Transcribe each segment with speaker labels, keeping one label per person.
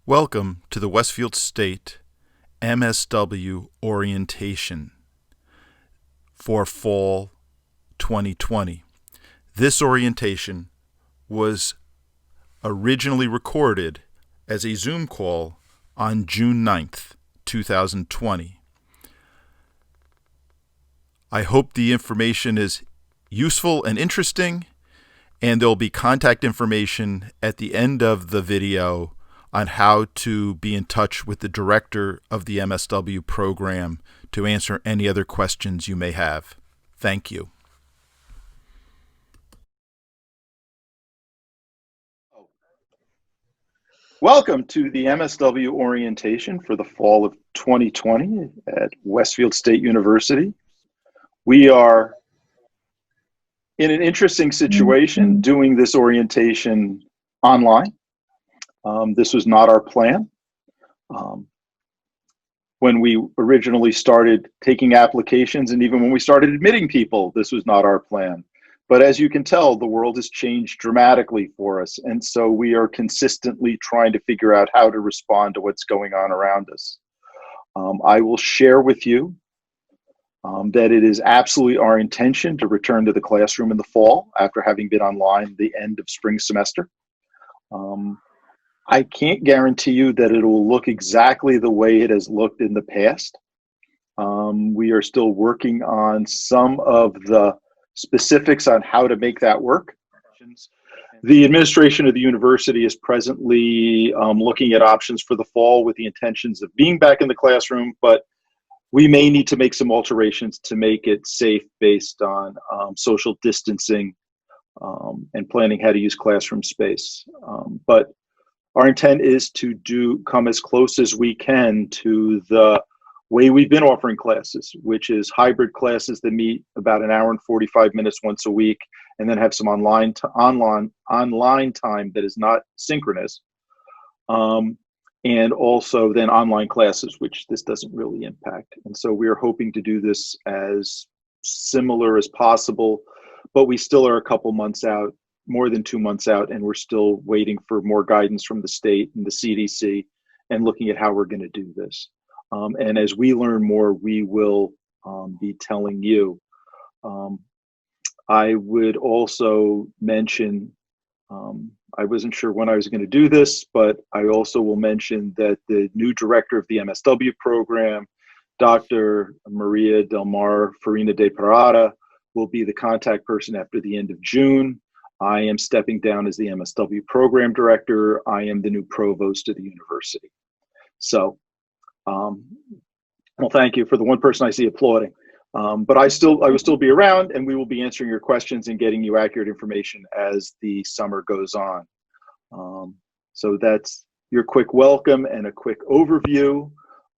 Speaker 1: Welcome to the Westfield State MSW Orientation for Fall 2020. This orientation was originally recorded as a Zoom call on June 9th, 2020. I hope the information is useful and interesting, and there will be contact information at the end of the video on how to be in touch with the director of the MSW program to answer any other questions you may have. Thank you.
Speaker 2: Welcome to the MSW orientation for the fall of 2020 at Westfield State University. We are in an interesting situation doing this orientation online. This was not our plan. When we originally started taking applications, and even when we started admitting people, this was not our plan. But as you can tell, the world has changed dramatically for us. And so we are consistently trying to figure out how to respond to what's going on around us. I will share with you that it is absolutely our intention to return to the classroom in the fall after having been online the end of spring semester. I can't guarantee you that it will look exactly the way it has looked in the past. We are still working on some of the specifics on how to make that work. The administration of the university is presently looking at options for the fall with the intentions of being back in the classroom, but we may need to make some alterations to make it safe based on social distancing and planning how to use classroom space. But our intent is to come as close as we can to the way we've been offering classes, which is hybrid classes that meet about an hour and 45 minutes once a week, and then have some online time that is not synchronous, and also then online classes, which this doesn't really impact. And so we are hoping to do this as similar as possible, but we still are a couple months out, more than 2 months out, and we're still waiting for more guidance from the state and the CDC and looking at how we're going to do this. And as we learn more, we will be telling you. I would also mention, I wasn't sure when I was going to do this, but I also will mention that the new director of the MSW program, Dr. Maria Del Mar Farina de Parada, will be the contact person after the end of June. I am stepping down as the MSW program director. I am the new provost of the university. So, well, thank you for the one person I see applauding. But I will still be around, and we will be answering your questions and getting you accurate information as the summer goes on. So that's your quick welcome and a quick overview.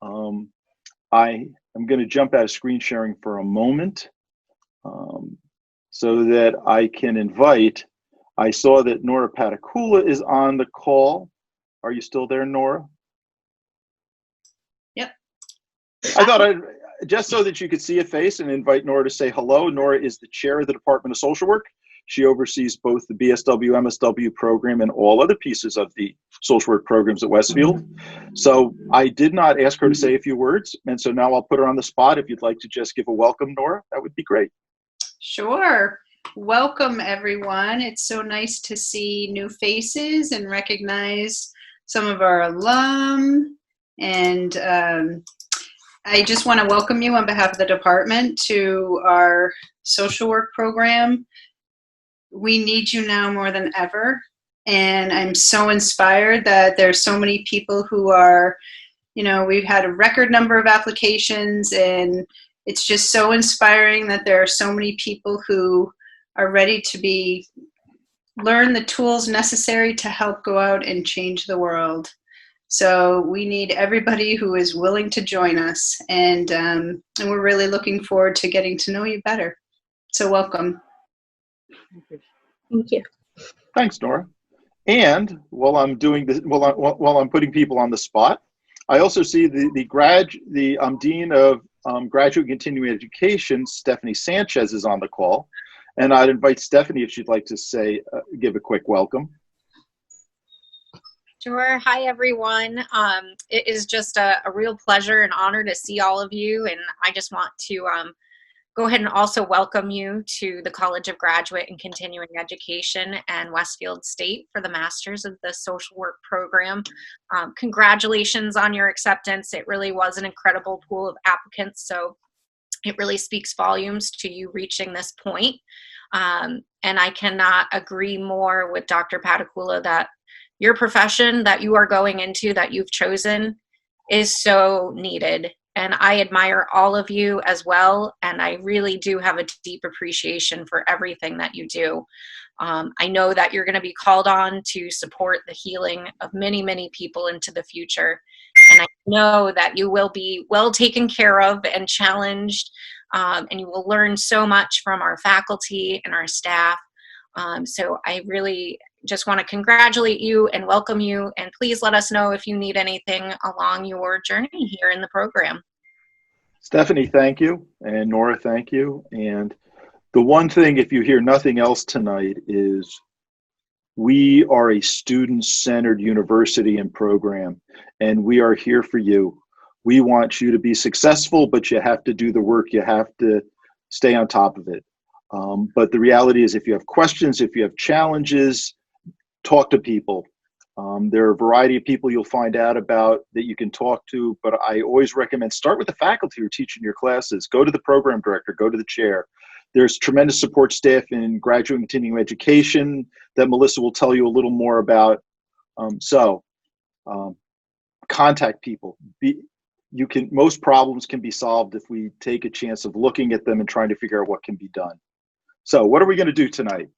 Speaker 2: I am going to jump out of screen sharing for a moment so that I can invite. I saw that Nora Patakula is on the call. Are you still there, Nora?
Speaker 3: Yep.
Speaker 2: I thought I'd, just so that you could see a face, and invite Nora to say hello. Nora is the chair of the Department of Social Work. She oversees both the BSW, MSW program, and all other pieces of the social work programs at Westfield. So I did not ask her to say a few words, and so now I'll put her on the spot. If you'd like to just give a welcome, Nora, that would be great.
Speaker 3: Sure. Welcome, everyone. It's so nice to see new faces and recognize some of our alum. And I just want to welcome you on behalf of the department to our social work program. We need you now more than ever. And I'm so inspired that there's so many people who are, we've had a record number of applications, and it's just so inspiring that there are so many people who are ready to learn the tools necessary to help go out and change the world. So we need everybody who is willing to join us, and we're really looking forward to getting to know you better. So welcome.
Speaker 4: Thank you.
Speaker 2: Thanks, Nora. And while I'm doing this, while I'm putting people on the spot, I also see the Dean of Graduate and Continuing Education, Stephanie Sanchez, is on the call. And I'd invite Stephanie if she'd like to give a quick welcome.
Speaker 4: Sure. Hi, everyone. It is just a real pleasure and honor to see all of you. And I just want to go ahead and also welcome you to the College of Graduate and Continuing Education and Westfield State for the Masters of the Social Work program. Congratulations on your acceptance. It really was an incredible pool of applicants. So it really speaks volumes to you reaching this point. And I cannot agree more with Dr. Patakula that your profession that you are going into, that you've chosen, is so needed. And I admire all of you as well. And I really do have a deep appreciation for everything that you do. I know that you're going to be called on to support the healing of many, many people into the future. And I know that you will be well taken care of and challenged, and you will learn so much from our faculty and our staff. So I really just want to congratulate you and welcome you, and please let us know if you need anything along your journey here in the program.
Speaker 2: Stephanie, thank you. And Nora, thank you. And the one thing, if you hear nothing else tonight, is we are a student-centered university and program, and we are here for you. We want you to be successful, but you have to do the work. You have to stay on top of it. But the reality is, if you have questions, if you have challenges, talk to people. There are a variety of people you'll find out about that you can talk to, but I always recommend start with the faculty who are teaching your classes. Go to the program director, go to the chair. There's tremendous support staff in graduate and continuing education that Melissa will tell you a little more about. Contact people. Most problems can be solved if we take a chance of looking at them and trying to figure out what can be done. So what are we going to do tonight?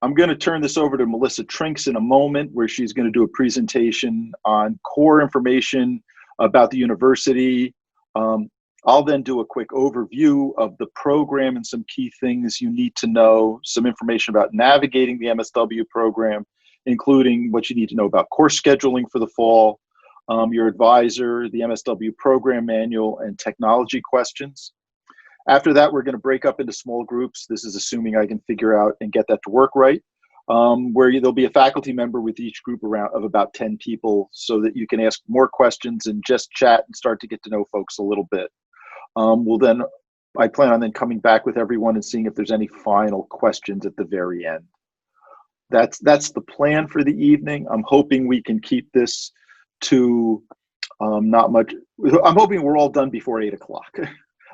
Speaker 2: I'm going to turn this over to Melissa Trinks in a moment, where she's going to do a presentation on core information about the university. I'll then do a quick overview of the program and some key things you need to know, some information about navigating the MSW program, including what you need to know about course scheduling for the fall, your advisor, the MSW program manual, and technology questions. After that, we're going to break up into small groups. This is assuming I can figure out and get that to work right, where there'll be a faculty member with each group of about 10 people, so that you can ask more questions and just chat and start to get to know folks a little bit. I plan on then coming back with everyone and seeing if there's any final questions at the very end. That's the plan for the evening. I'm hoping we can keep this to not much. I'm hoping we're all done before 8 o'clock.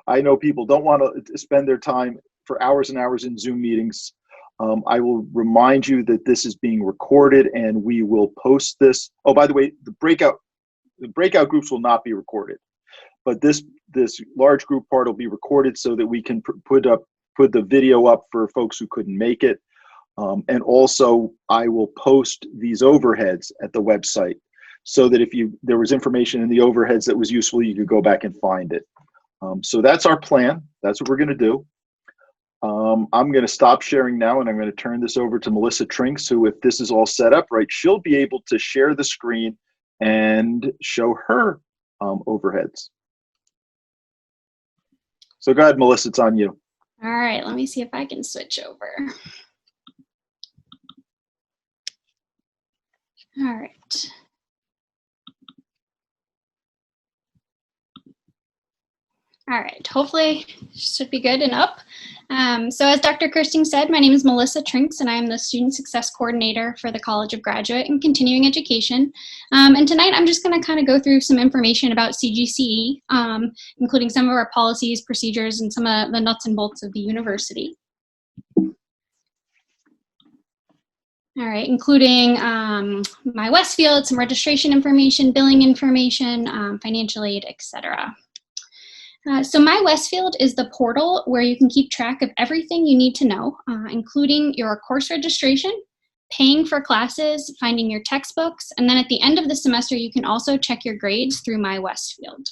Speaker 2: I know people don't want to spend their time for hours and hours in Zoom meetings. I will remind you that this is being recorded, and we will post this. Oh, by the way, the breakout groups will not be recorded, but this large group part will be recorded so that we can put the video up for folks who couldn't make it. And also, I will post these overheads at the website, so that if there was information in the overheads that was useful, you could go back and find it. So that's our plan. That's what we're going to do. I'm going to stop sharing now, and I'm going to turn this over to Melissa Trinks, who, if this is all set up right, she'll be able to share the screen and show her overheads. So go ahead, Melissa, it's on you.
Speaker 5: All right, let me see if I can switch over. All right. All right, hopefully should be good and up. So as Dr. Kirsting said, my name is Melissa Trinks, and I am the Student Success Coordinator for the College of Graduate and Continuing Education. And tonight I'm just going to kind of go through some information about CGCE, including some of our policies, procedures, and some of the nuts and bolts of the university. All right, including my Westfield, some registration information, billing information, financial aid, etc. So My Westfield is the portal where you can keep track of everything you need to know, including your course registration, paying for classes, finding your textbooks, and then at the end of the semester, you can also check your grades through My Westfield.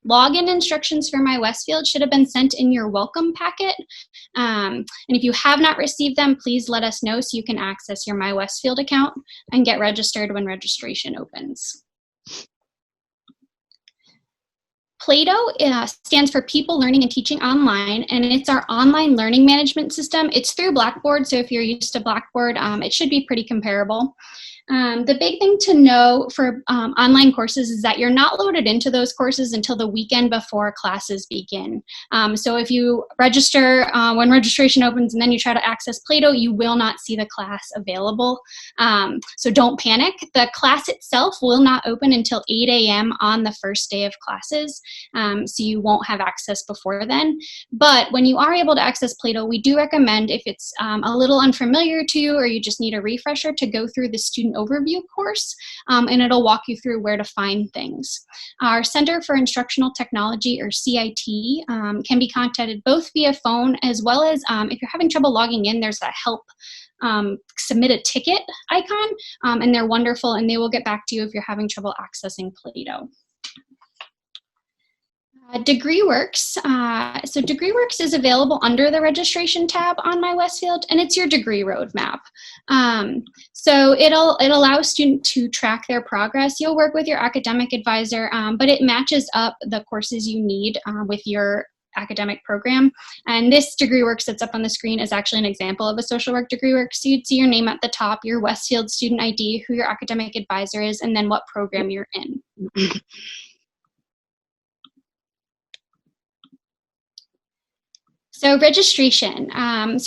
Speaker 5: Login instructions for My Westfield should have been sent in your welcome packet. And if you have not received them, please let us know so you can access your My Westfield account and get registered when registration opens. PLATO stands for People Learning and Teaching Online, and it's our online learning management system. It's through Blackboard, so if you're used to Blackboard, it should be pretty comparable. The big thing to know for online courses is that you're not loaded into those courses until the weekend before classes begin. So if you register when registration opens and then you try to access Plato, you will not see the class available. So don't panic. The class itself will not open until 8 a.m. on the first day of classes, so you won't have access before then. But when you are able to access Plato, we do recommend, if it's a little unfamiliar to you or you just need a refresher, to go through the student overview course, and it'll walk you through where to find things. Our Center for Instructional Technology, or CIT, can be contacted both via phone as well as if you're having trouble logging in, there's a help submit a ticket icon, and they're wonderful, and they will get back to you if you're having trouble accessing Plato. DegreeWorks. So DegreeWorks is available under the registration tab on My Westfield, and it's your degree roadmap. So it allows students to track their progress. You'll work with your academic advisor, but it matches up the courses you need with your academic program. And this DegreeWorks that's up on the screen is actually an example of a social work DegreeWorks. So you'd see your name at the top, your Westfield student ID, who your academic advisor is, and then what program you're in. So registration. Often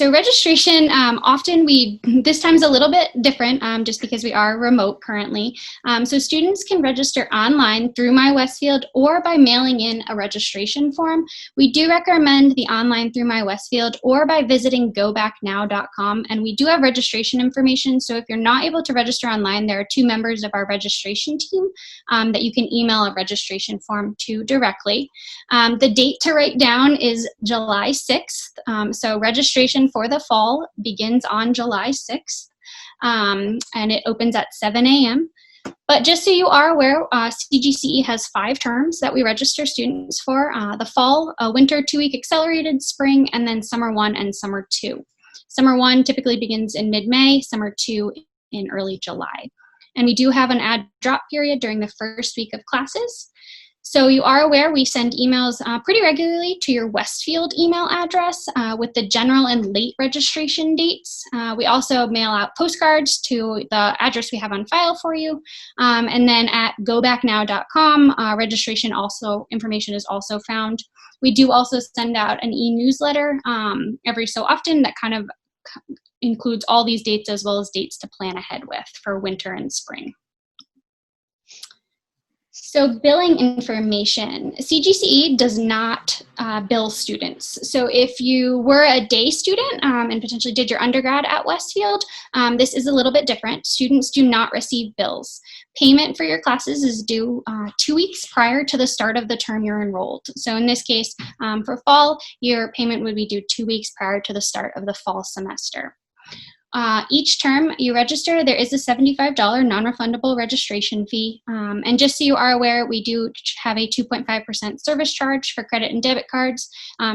Speaker 5: this time's a little bit different just because we are remote currently. So students can register online through My Westfield or by mailing in a registration form. We do recommend the online through My Westfield or by visiting gobacknow.com, and we do have registration information. So if you're not able to register online, there are 2 members of our registration team that you can email a registration form to directly. The date to write down is July 6th. So registration for the fall begins on July 6th, and it opens at 7 a.m. But just so you are aware, CGCE has 5 terms that we register students for: the fall, winter 2-week accelerated, spring, and then summer 1 and summer 2. Summer 1 typically begins in mid-May, summer 2 in early July. And we do have an add drop period during the first week of classes. So you are aware we send emails pretty regularly to your Westfield email address with the general and late registration dates. We also mail out postcards to the address we have on file for you. And then at gobacknow.com, registration information is also found. We do also send out an e-newsletter every so often that kind of includes all these dates as well as dates to plan ahead with for winter and spring. So billing information. CGCE does not bill students. So if you were a day student and potentially did your undergrad at Westfield, this is a little bit different. Students do not receive bills. Payment for your classes is due 2 weeks prior to the start of the term you're enrolled. So in this case, for fall, your payment would be due 2 weeks prior to the start of the fall semester. Each term you register, there is a $75 non-refundable registration fee. And just so you are aware, we do have a 2.5% service charge for credit and debit cards.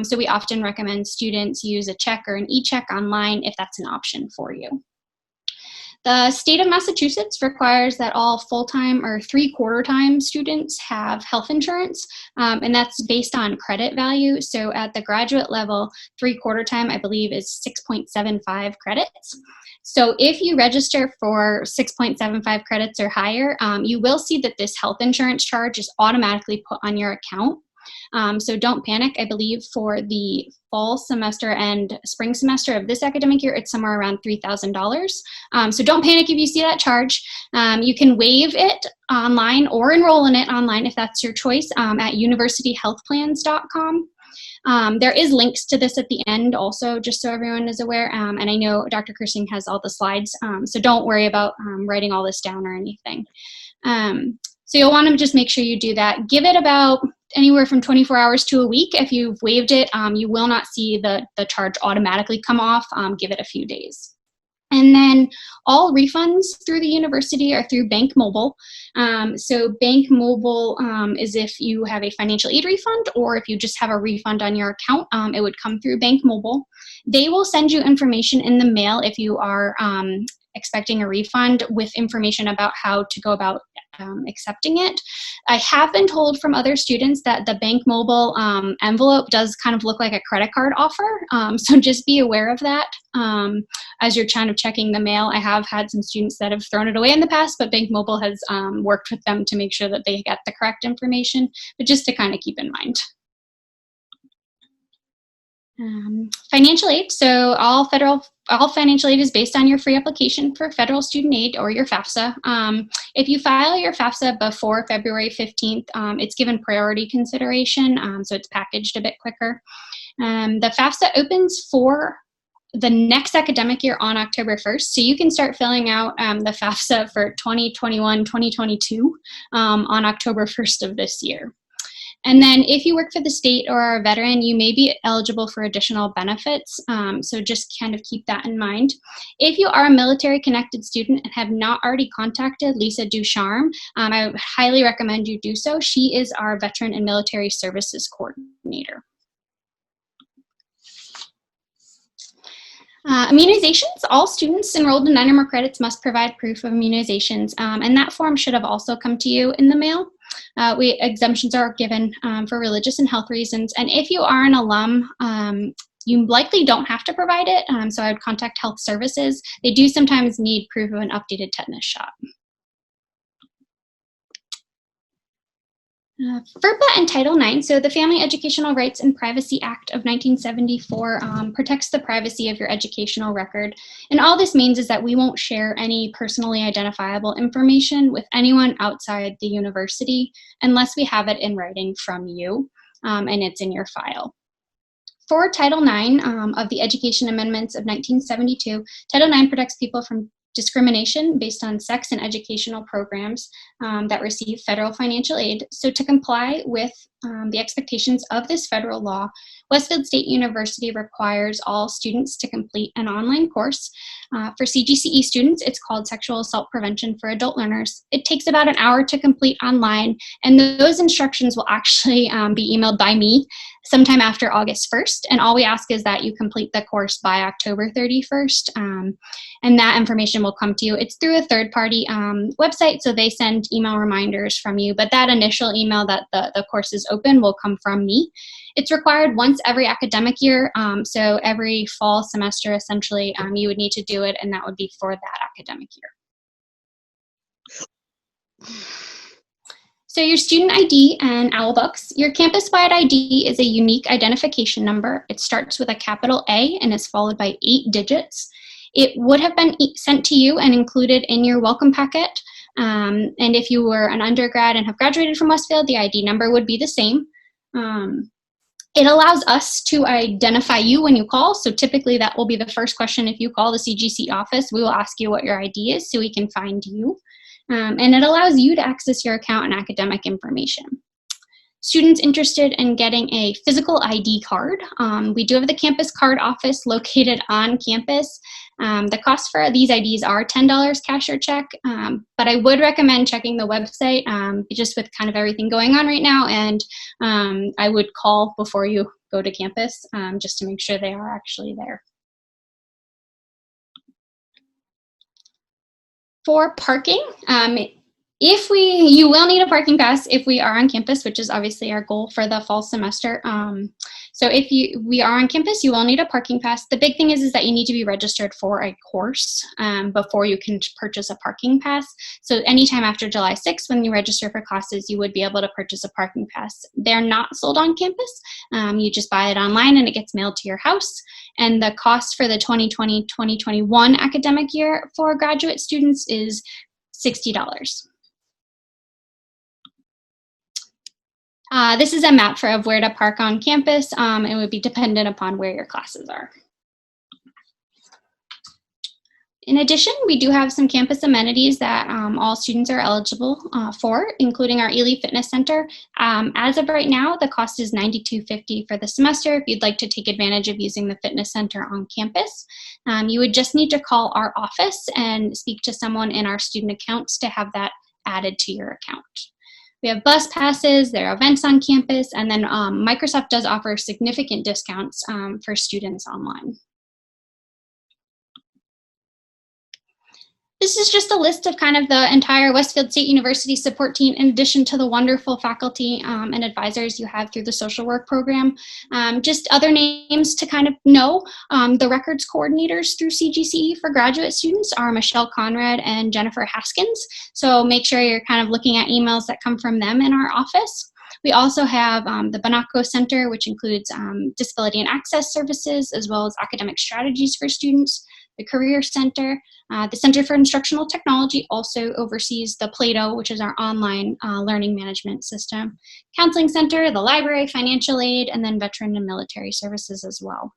Speaker 5: So we often recommend students use a check or an e-check online if that's an option for you. The state of Massachusetts requires that all full-time or 3/4-time students have health insurance, and that's based on credit value. So at the graduate level, 3/4 time, I believe, is 6.75 credits. So if you register for 6.75 credits or higher, you will see that this health insurance charge is automatically put on your account. So don't panic. I believe for the fall semester and spring semester of this academic year, it's somewhere around $3,000. So don't panic if you see that charge. You can waive it online or enroll in it online if that's your choice at universityhealthplans.com. There is links to this at the end also, just so everyone is aware. And I know Dr. Kersing has all the slides, so don't worry about writing all this down or anything. So you'll want to just make sure you do that. Give it about anywhere from 24 hours to a week. If you've waived it, you will not see the charge automatically come off. Give it a few days. And then all refunds through the university are through Bank Mobile. So Bank Mobile is if you have a financial aid refund or if you just have a refund on your account, it would come through Bank Mobile. They will send you information in the mail if you are expecting a refund with information about how to go about accepting it. I have been told from other students that the Bank Mobile envelope does kind of look like a credit card offer, so just be aware of that as you're kind of checking the mail. I have had some students that have thrown it away in the past, but Bank Mobile has worked with them to make sure that they get the correct information, but just to kind of keep in mind. Financial aid. So all financial aid is based on your free application for federal student aid or your FAFSA. If you file your FAFSA before February 15th, it's given priority consideration, so it's packaged a bit quicker. The FAFSA opens for the next academic year on October 1st, so you can start filling out the FAFSA for 2021-2022 on October 1st of this year. And then if you work for the state or are a veteran, you may be eligible for additional benefits. So just kind of keep that in mind. If you are a military connected student and have not already contacted Lisa Ducharme, I would highly recommend you do so. She is our Veteran and Military Services Coordinator. Immunizations. All students enrolled in 9 or more credits must provide proof of immunizations, and that form should have also come to you in the mail. Exemptions are given for religious and health reasons, and if you are an alum, you likely don't have to provide it, so I would contact health services. They do sometimes need proof of an updated tetanus shot. FERPA and Title IX, so the Family Educational Rights and Privacy Act of 1974 protects the privacy of your educational record. And all this means is that we won't share any personally identifiable information with anyone outside the university unless we have it in writing from you and it's in your file. For Title IX of the Education Amendments of 1972, Title IX protects people from discrimination based on sex and educational programs that receive federal financial aid. So to comply with the expectations of this federal law, Westfield State University requires all students to complete an online course. For CGCE students, it's called Sexual Assault Prevention for Adult Learners. It takes about an hour to complete online, and those instructions will actually be emailed by me sometime after August 1st, and all we ask is that you complete the course by October 31st, and that information will come to you. It's through a third-party website, so they send email reminders from you, but that initial email that the course is open will come from me. It's required once every academic year, so every fall semester, essentially, you would need to do it, and that would be for that academic year. So your student ID and OWL books. Your campus-wide ID is a unique identification number. It starts with a capital A and is followed by 8 digits. It would have been sent to you and included in your welcome packet. And if you were an undergrad and have graduated from Westfield, the ID number would be the same. It allows us to identify you when you call. So typically that will be the first question. If you call the CGC office, we will ask you what your ID is so we can find you. And it allows you to access your account and academic information. Students interested in getting a physical ID card, we do have the campus card office located on campus. The cost for these IDs are $10 cash or check, but I would recommend checking the website just with kind of everything going on right now, and I would call before you go to campus just to make sure they are actually there. For parking, you will need a parking pass if we are on campus, which is obviously our goal for the fall semester. So if we are on campus, you will need a parking pass. The big thing is that you need to be registered for a course before you can purchase a parking pass. So anytime after July 6th, when you register for classes, you would be able to purchase a parking pass. They're not sold on campus. You just buy it online and it gets mailed to your house. And the cost for the 2020-2021 academic year for graduate students is $60. This is a map of where to park on campus. It would be dependent upon where your classes are. In addition, we do have some campus amenities that all students are eligible for, including our Ely Fitness Center. As of right now, the cost is $92.50 for the semester. If you'd like to take advantage of using the fitness center on campus, you would just need to call our office and speak to someone in our student accounts to have that added to your account. We have bus passes, there are events on campus, and then Microsoft does offer significant discounts for students online. This is just a list of kind of the entire Westfield State University support team, in addition to the wonderful faculty and advisors you have through the social work program. Just other names to kind of know. The records coordinators through CGCE for graduate students are Michelle Conrad and Jennifer Haskins. So make sure you're kind of looking at emails that come from them in our office. We also have the Banacco Center, which includes disability and access services, as well as academic strategies for students. The Career Center, the Center for Instructional Technology also oversees the Plato, which is our online learning management system. Counseling Center, the library, financial aid, and then veteran and military services as well.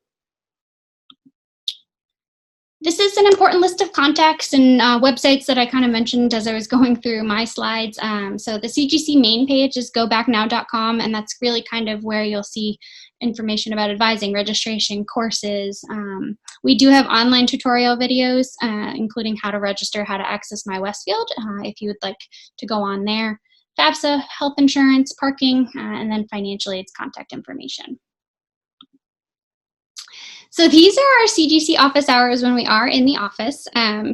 Speaker 5: This is an important list of contacts and websites that I kind of mentioned as I was going through my slides. So the CGC main page is gobacknow.com, and that's really kind of where you'll see information about advising, registration, courses. We do have online tutorial videos, including how to register, how to access My Westfield, if you would like to go on there. FAFSA, health insurance, parking, and then financial aid's contact information. So these are our CGC office hours when we are in the office.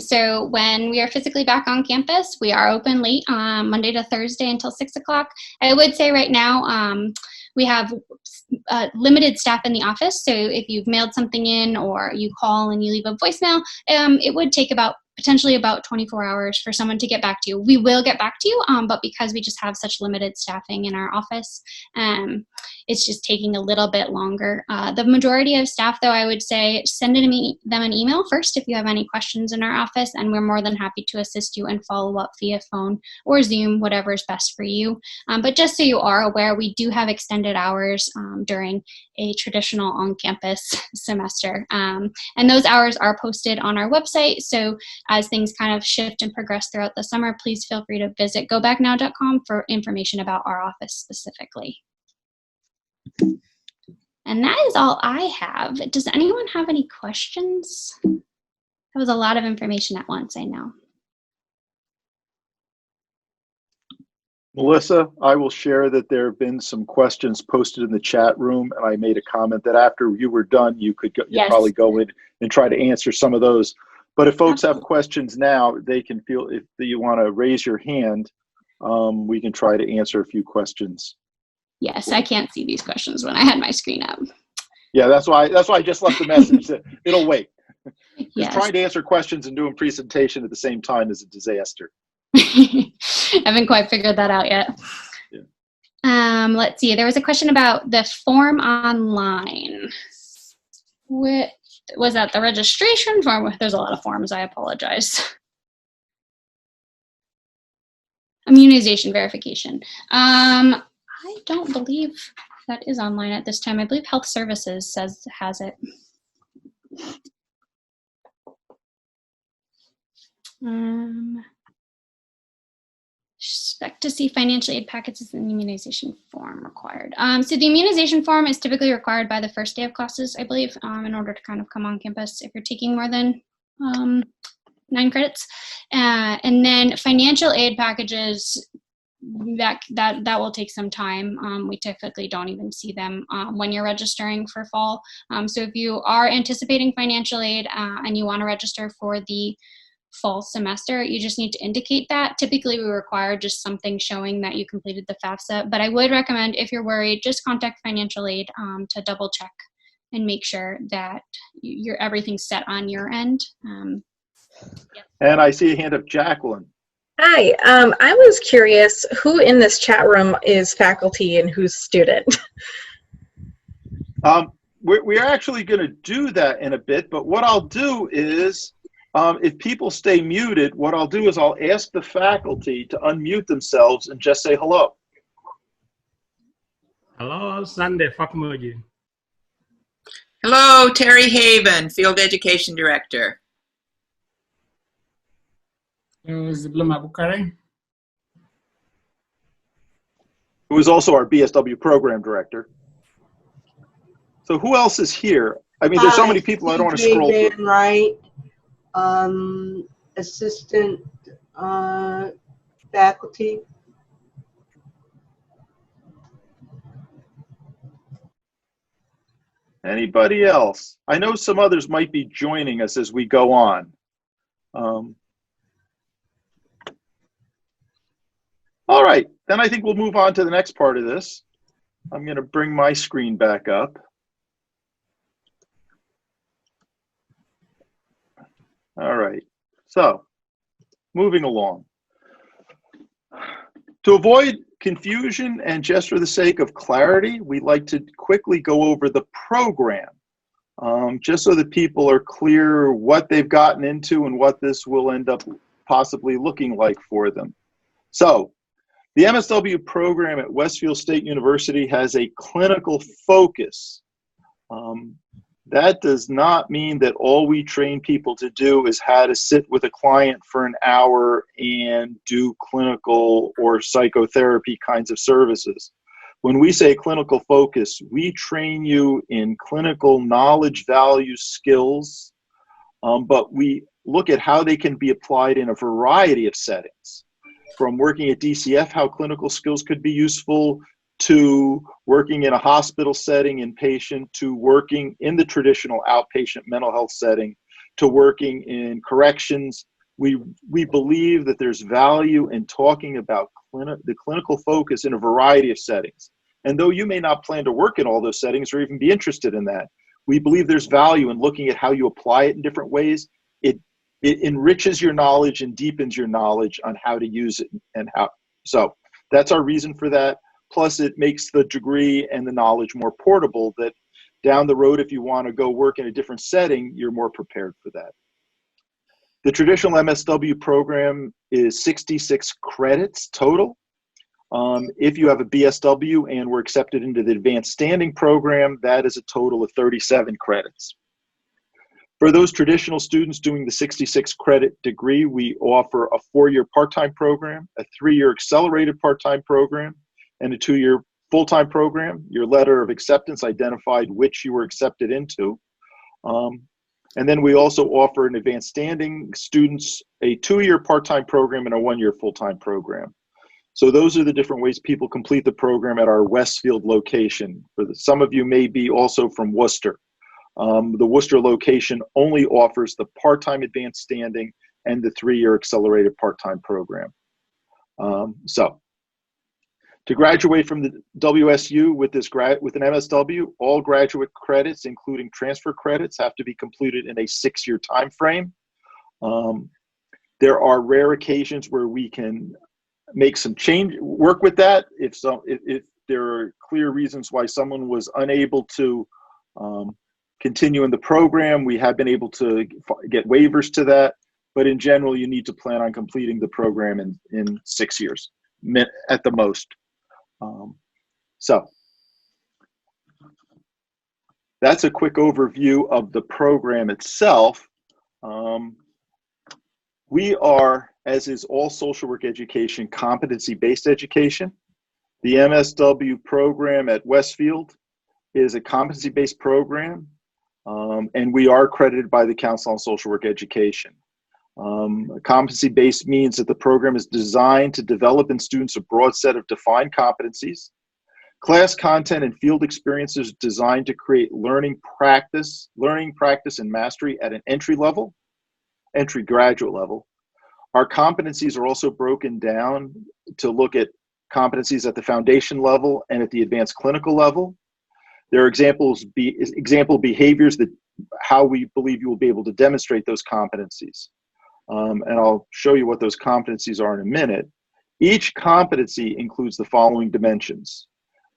Speaker 5: So when we are physically back on campus, we are open late Monday to Thursday until 6 o'clock. I would say right now we have limited staff in the office. So if you've mailed something in or you call and you leave a voicemail, it would take potentially about 24 hours for someone to get back to you. We will get back to you, but because we just have such limited staffing in our office, it's just taking a little bit longer. The majority of staff, though, I would say send them an email first if you have any questions in our office, and we're more than happy to assist you and follow up via phone or Zoom, whatever is best for you. But just so you are aware, we do have extended hours during a traditional on-campus semester. And those hours are posted on our website. So as things kind of shift and progress throughout the summer, please feel free to visit gobacknow.com for information about our office specifically. And that is all I have. Does anyone have any questions? That was a lot of information at once, I know.
Speaker 2: Melissa, I will share that there have been some questions posted in the chat room, and I made a comment that after you were done, you could probably go in and try to answer some of those. But if folks have questions now, they can feel if you want to raise your hand, we can try to answer a few questions.
Speaker 5: Yes, I can't see these questions when I had my screen up.
Speaker 2: Yeah, that's why I just left the message that it'll wait.
Speaker 5: Yes.
Speaker 2: Trying to answer questions and doing presentation at the same time is a disaster.
Speaker 5: Haven't quite figured that out yet.
Speaker 2: Yeah.
Speaker 5: Let's see. There was a question about the form online. Was that the registration form? There's a lot of forms. I apologize. Immunization verification. I don't believe that is online at this time. I believe Health Services has it. Expect to see financial aid packets in the immunization form required. So the immunization form is typically required by the first day of classes, I believe, in order to kind of come on campus if you're taking more than 9 credits. And then financial aid packages, that will take some time. We typically don't even see them when you're registering for fall. So if you are anticipating financial aid and you want to register for the fall semester, you just need to indicate that. Typically, we require just something showing that you completed the FAFSA, but I would recommend, if you're worried, just contact financial aid to double check and make sure that everything's set on your end.
Speaker 2: And I see a hand of Jacqueline.
Speaker 6: Hi, I was curious, who in this chat room is faculty and who's student?
Speaker 2: We're actually going to do that in a bit, but what I'll do is, if people stay muted, what I'll do is I'll ask the faculty to unmute themselves and just say hello.
Speaker 7: Hello, Sunday Fakmoji.
Speaker 8: Hello, Terry Haven, Field Education Director.
Speaker 2: Who is also our BSW Program Director. So who else is here? I mean, there's so many people, I don't want to scroll through.
Speaker 9: Right. Assistant faculty.
Speaker 2: Anybody else? I know some others might be joining us as we go on. right, then I think we'll move on to the next part of this. I'm going to bring my screen back up. All right, so moving along. To avoid confusion and just for the sake of clarity, we'd like to quickly go over the program, just so that people are clear what they've gotten into and what this will end up possibly looking like for them. So, the MSW program at Westfield State University has a clinical focus. That does not mean that all we train people to do is how to sit with a client for an hour and do clinical or psychotherapy kinds of services. When we say clinical focus, we train you in clinical knowledge, values, skills, but we look at how they can be applied in a variety of settings. From working at DCF, how clinical skills could be useful, to working in a hospital setting inpatient, to working in the traditional outpatient mental health setting, to working in corrections. We believe that there's value in talking about the clinical focus in a variety of settings. And though you may not plan to work in all those settings or even be interested in that, we believe there's value in looking at how you apply it in different ways. It enriches your knowledge and deepens your knowledge on how to use it and how. So that's our reason for that. Plus, it makes the degree and the knowledge more portable, that down the road, if you want to go work in a different setting, you're more prepared for that. The traditional MSW program is 66 credits total. If you have a BSW and were accepted into the advanced standing program, that is a total of 37 credits. For those traditional students doing the 66 credit degree, we offer a 4-year part-time program, a 3-year accelerated part-time program, and a 2-year full-time program. Your letter of acceptance identified which you were accepted into. And then we also offer an advanced standing students a 2-year part-time program and a 1-year full-time program. So those are the different ways people complete the program at our Westfield location. Some of you may be also from Worcester. The Worcester location only offers the part-time advanced standing and the 3-year accelerated part-time program. To graduate from the WSU with an MSW, all graduate credits, including transfer credits, have to be completed in a 6-year time frame. There are rare occasions where we can make some work with that. If there are clear reasons why someone was unable to continue in the program, we have been able to get waivers to that. But in general, you need to plan on completing the program in 6 years at the most. So that's a quick overview of the program itself. We are, as is all social work education, competency-based education. The MSW program at Westfield is a competency-based program, and we are accredited by the Council on Social Work Education. Competency-based means that the program is designed to develop in students a broad set of defined competencies, class content and field experiences designed to create learning, practice, and mastery at an entry graduate level. Our competencies are also broken down to look at competencies at the foundation level and at the advanced clinical level. There are example behaviors that how we believe you will be able to demonstrate those competencies. And I'll show you what those competencies are in a minute. Each competency includes the following dimensions.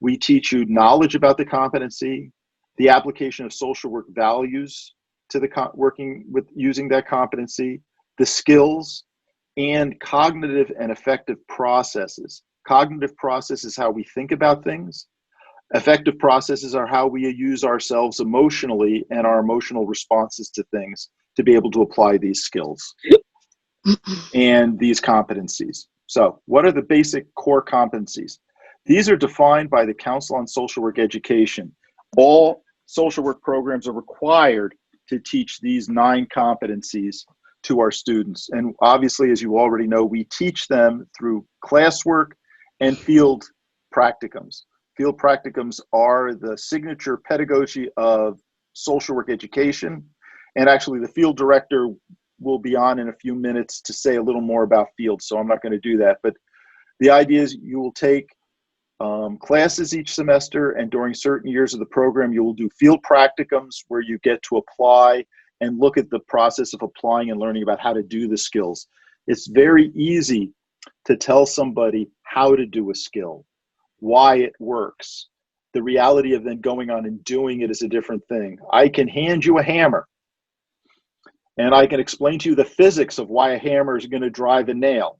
Speaker 2: We teach you knowledge about the competency, the application of social work values to the working with using that competency, the skills, and cognitive and affective processes. Cognitive process is how we think about things. Affective processes are how we use ourselves emotionally and our emotional responses to things to be able to apply these skills and these competencies. So what are the basic core competencies? These are defined by the Council on Social Work Education. All social work programs are required to teach these 9 competencies to our students. And obviously, as you already know, we teach them through classwork and field practicums. Field practicums are the signature pedagogy of social work education. And actually, the field director will be on in a few minutes to say a little more about field, so I'm not going to do that. But The idea is you will take classes each semester, and during certain years of the program, you will do field practicums where you get to apply and look at the process of applying and learning about how to do the skills. It's very easy to tell somebody how to do a skill, why it works. The reality of then going on and doing it is a different thing. I can hand you a hammer, and I can explain to you the physics of why a hammer is going to drive a nail.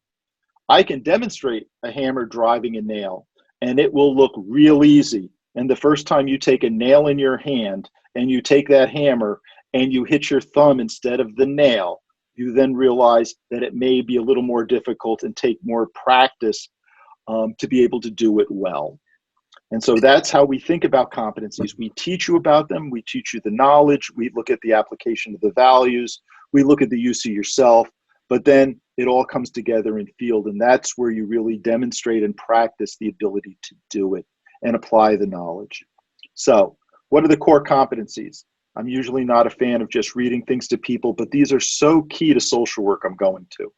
Speaker 2: I can demonstrate a hammer driving a nail, and it will look real easy. And the first time you take a nail in your hand and you take that hammer and you hit your thumb instead of the nail, you then realize that it may be a little more difficult and take more practice to be able to do it well. And so that's how we think about competencies. We teach you about them. We teach you the knowledge. We look at the application of the values. We look at the use of yourself. But then it all comes together in field. And that's where you really demonstrate and practice the ability to do it and apply the knowledge. So what are the core competencies? I'm usually not a fan of just reading things to people, but these are so key to social work I'm going to.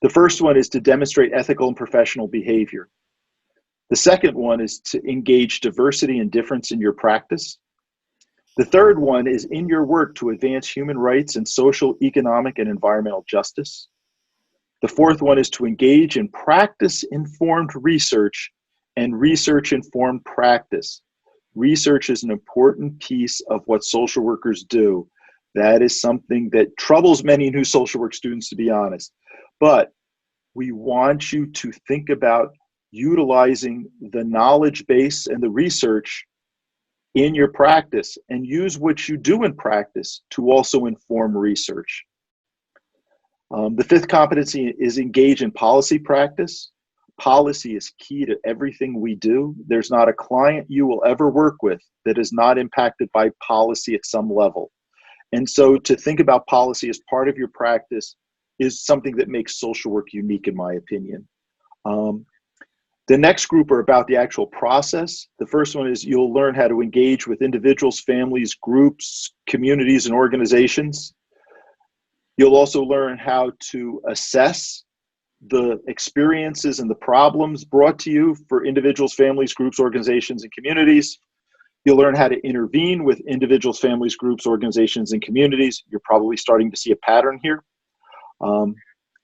Speaker 2: The first one is to demonstrate ethical and professional behavior. The second one is to engage diversity and difference in your practice. The third one is in your work to advance human rights and social, economic, and environmental justice. The fourth one is to engage in practice-informed research and research-informed practice. Research is an important piece of what social workers do. That is something that troubles many new social work students, to be honest. But we want you to think about utilizing the knowledge base and the research in your practice, and use what you do in practice to also inform research. The fifth competency is engage in policy practice. Policy is key to everything we do. There's not a client you will ever work with that is not impacted by policy at some level. And so to think about policy as part of your practice is something that makes social work unique, in my opinion. The next group are about the actual process. The first one is you'll learn how to engage with individuals, families, groups, communities, and organizations. You'll also learn how to assess the experiences and the problems brought to you for individuals, families, groups, organizations, and communities. You'll learn how to intervene with individuals, families, groups, organizations, and communities. You're probably starting to see a pattern here.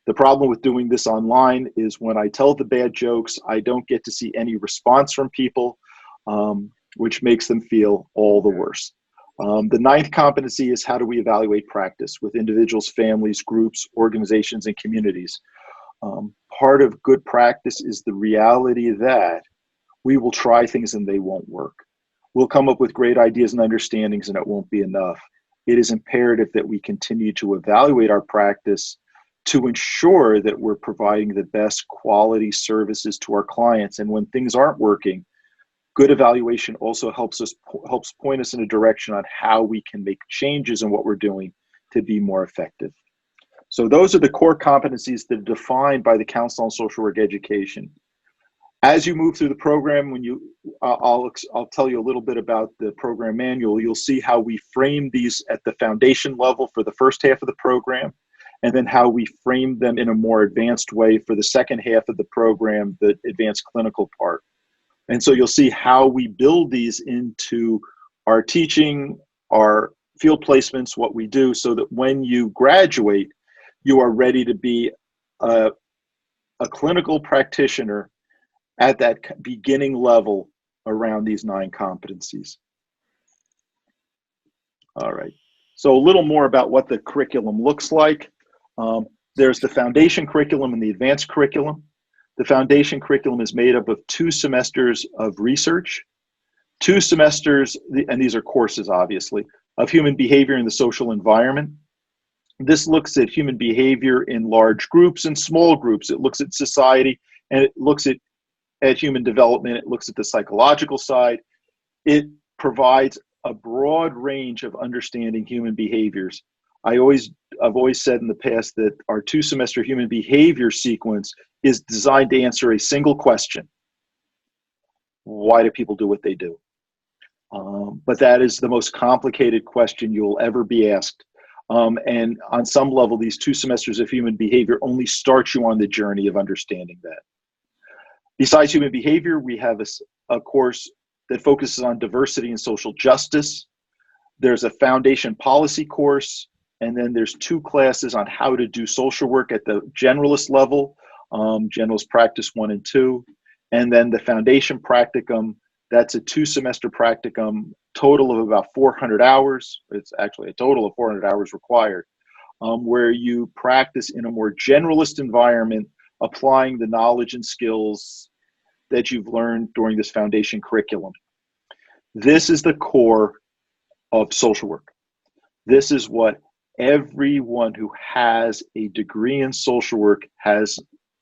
Speaker 2: The problem with doing this online is when I tell the bad jokes, I don't get to see any response from people, which makes them feel all the worse. The ninth competency is how do we evaluate practice with individuals, families, groups, organizations, and communities. Part of good practice is the reality that we will try things and they won't work. We'll come up with great ideas and understandings and it won't be enough. It is imperative that we continue to evaluate our practice to ensure that we're providing the best quality services to our clients. And when things aren't working, good evaluation also helps point us in a direction on how we can make changes in what we're doing to be more effective. So those are the core competencies that are defined by the Council on Social Work Education. As you move through the program, I'll tell you a little bit about the program manual. You'll see how we frame these at the foundation level for the first half of the program, and then how we frame them in a more advanced way for the second half of the program, the advanced clinical part. And so you'll see how we build these into our teaching, our field placements, what we do, so that when you graduate, you are ready to be a clinical practitioner at that beginning level around these 9 competencies. All right, so a little more about what the curriculum looks like. There's the foundation curriculum and the advanced curriculum. The foundation curriculum is made up of 2 semesters of research, 2 semesters, and these are courses obviously, of human behavior in the social environment. This looks at human behavior in large groups and small groups. It looks at society and it looks at human development. It looks at the psychological side. It provides a broad range of understanding human behaviors. I've always said in the past that our 2-semester human behavior sequence is designed to answer a single question. Why do people do what they do? But that is the most complicated question you'll ever be asked. And on some level, these 2 semesters of human behavior only start you on the journey of understanding that. Besides human behavior, we have a course that focuses on diversity and social justice. There's a foundation policy course, and then there's 2 classes on how to do social work at the generalist level, generalist practice 1 and 2, and then the foundation practicum. That's a 2-semester practicum, total of about 400 hours. It's actually a total of 400 hours required, where you practice in a more generalist environment, applying the knowledge and skills that you've learned during this foundation curriculum. This is the core of social work. This is what everyone who has a degree in social work